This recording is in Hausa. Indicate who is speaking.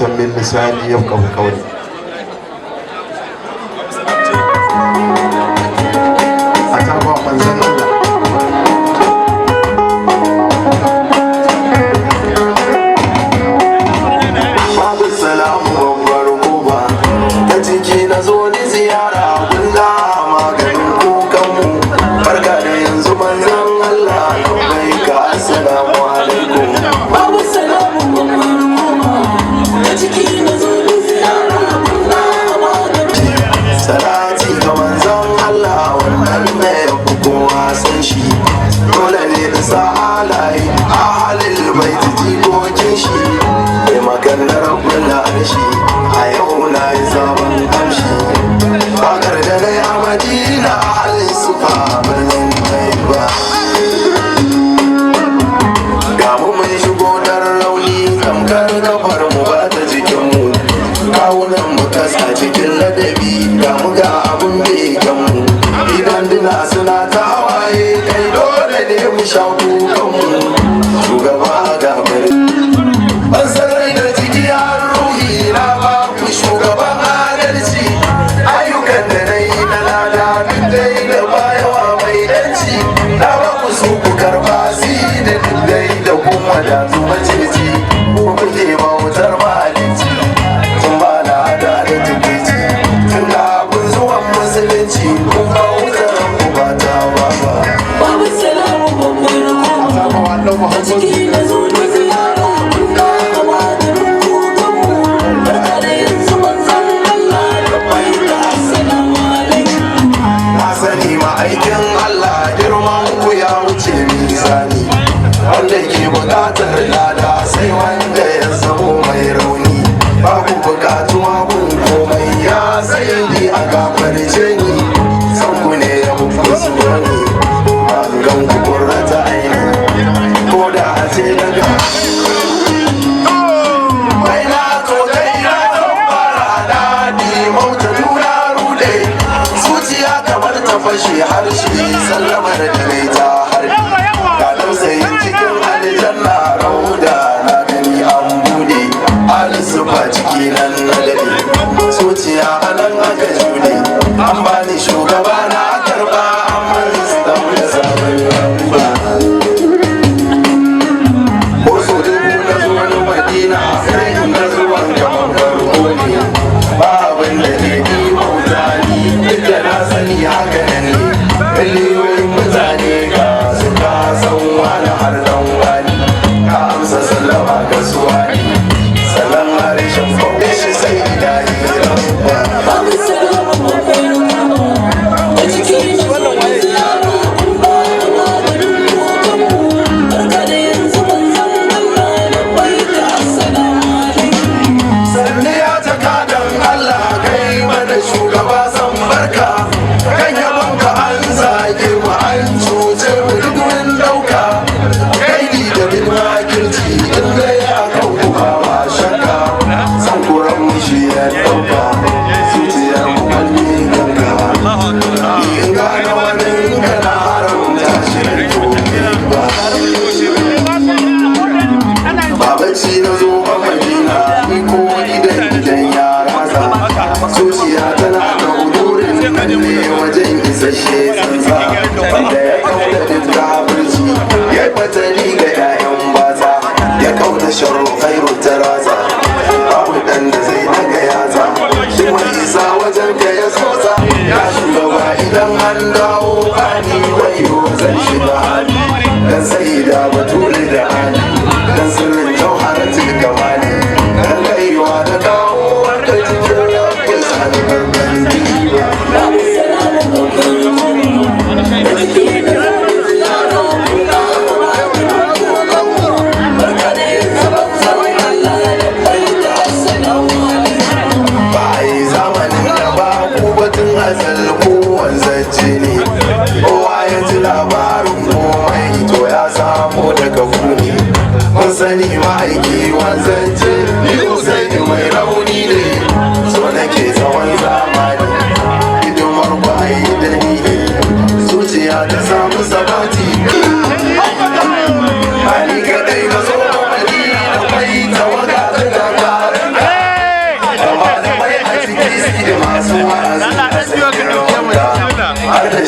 Speaker 1: من لساني يفقه قولي. أتابع من زن الله. باب السلام وبركوبا تجيكي نزوني زيارة والله ما قلقوكم بركة ينزو من زن الله لبيك السلام عليكم. باب السلام وبركوبا تجيكي نزوني زيارة والله ما قلقوكم salati ga manzon Allah wannan mai kowa san shi dole ne da sa halaye a halin bai jikokin shi mai maganar kula da shi a yau na yi sabon kamshi bakar da na a madina a halin sufa birnin mai ba ga mu mun shigo dar rauni tamkar kafar mu ba ta jikinmu kawunan mu kasa cikin ladabi ga mu ga abun bekanmu idan dina suna ta hawaye kai dole ne mu sha kukanmu shugaba ga bari ban sarai da ciki har ruhi na ba ku shugaban adalci ayyukan da na yi na lada duk dai da bayawa mai yanci na ba ku su ku karba si da duk dai da kuma da zuba cici ko kuke bautar mahalicci tun ba na da tukwici tun da abin zuwan musulunci kun ba wutar ku ba ta ba ba.
Speaker 2: Babu salamu babbar kuma a ciki na zo da ziyara kun ga kama da rukutanmu barka da yanzu manzan Allah da bai da assalamu alaikum.
Speaker 1: Na sani ma'aikin Allah girman ku ya wuce misali wanda ke bukatar lada sai wanda ya zamo mai rauni babu bukatuwa gun komai ya sai ni a gafarce ni san ku ne ya muku zuwa ni gan ku kurrata aini ko da a ce daga mai na to dai na fara daɗi mauta nuna rude zuciya kamar ta fashe harshe sallamar da mai ta harbi ga dausayin cikin aljanna rauda na gani an bude alisufa ciki nan na dade zuciya anan aka jure an bani shugaba na karba amma istam da sabon lamba ko so dubu na zuwan madina sai na zuwan gaban farko ne ba abin da ke yi bauta ni duk da na sani haka nan ne miliyoyin mutane ga su ka san wani har dan wani ka amsa sallama ga suwani sallan harshen kwauke shi sai da yi rabuwa.
Speaker 2: Babu salamu babbar kuma a ciki na zo da ziyara kun ga kama da rukutanmu barka da yanzu manzan Allah da bai da assalamu alaikum.
Speaker 1: Sanni ya jakadan Allah kai mana shugaba san barka kan yabonka an zage mu an cuce mu duk mun dauka kai ni da bin makirci inda ya kauku ba ma shakka san kuran mu shi ya dauka zuciyar mu kalli ganka in gane wani kana haramta shi ba babaci na zo ba madina ni ko idan yara za zuciya tana da hudurin kalle wajen isasshe tsansa wanda ya kauda duk kafirci ya fatali ga 'ya'yan bata ya kauda sharru khairu tarasa babu dan da zai daga yatsa shi mai isa wajen ka ya tsotsa ya shugaba idan an dawo bani wayo zan shiga hali dan sai da bature da hali dan sirrin jauharatul kamali dan kaiwa da dawo wanda cikin rabbin sanin barkan diba.
Speaker 2: Babu salamu babbar kuma
Speaker 1: APC da masu wa'azi a tsakiyar wanda har da